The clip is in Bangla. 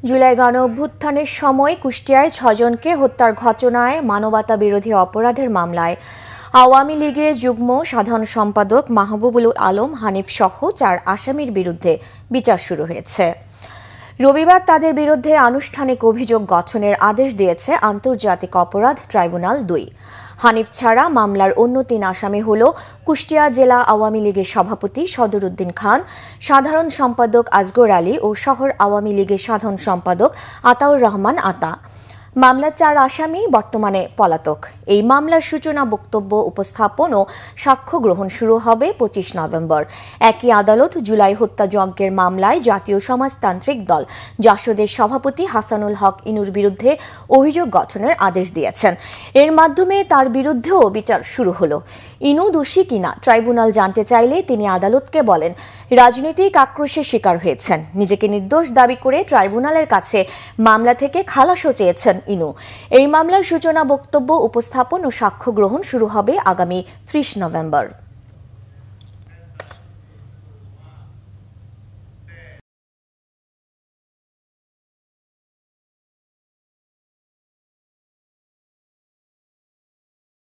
জুলাই গণঅভ্যুত্থানের সময় কুষ্টিয়ায় ৬ জনকে হত্যার ঘটনায় মানবতা বিরোধী অপরাধের মামলায় আওয়ামী লীগের যুগ্ম সাধারণ সম্পাদক মাহবুবুল আলম হানিফ সহ ৪ আসামির বিরুদ্ধে বিচার শুরু হয়েছে। রবিবার তাদের বিরুদ্ধে আনুষ্ঠানিক অভিযোগ গঠনের আদেশ দিয়েছে আন্তর্জাতিক অপরাধ ট্রাইব্যুনাল ২। হানিফ ছাড়া মামলার অন্য ৩ আসামি হল কুষ্টিয়া জেলা আওয়ামী লীগের সভাপতি সদরউদ্দিন খান, সাধারণ সম্পাদক আসগর আলী ও শহর আওয়ামী লীগের সাধারণ সম্পাদক আতাউর রহমান আতা। মামলার ৪ আসামি বর্তমানে পলাতক। এই মামলার সূচনা বক্তব্য উপস্থাপন ও সাক্ষ্য গ্রহণ শুরু হবে ২৫ নভেম্বর। একই আদালত জুলাই হত্যাযজ্ঞের মামলায় জাতীয় সমাজতান্ত্রিক দল জাসদের সভাপতি হাসানুল হক ইনুর বিরুদ্ধে অভিযোগ গঠনের আদেশ দিয়েছেন। এর মাধ্যমে তার বিরুদ্ধেও বিচার শুরু হলো। ইনু দোষী কিনা ট্রাইব্যুনাল জানতে চাইলে তিনি আদালতকে বলেন, রাজনৈতিক আক্রোশের শিকার হয়েছেন। নিজেকে নির্দোষ দাবি করে ট্রাইব্যুনালের কাছে মামলা থেকে খালাসও চেয়েছেন ইনু। এই মামলার সূচনা বক্তব্য উপস্থাপন ও সাক্ষ্য গ্রহণ শুরু হবে আগামী ৩০ নভেম্বর।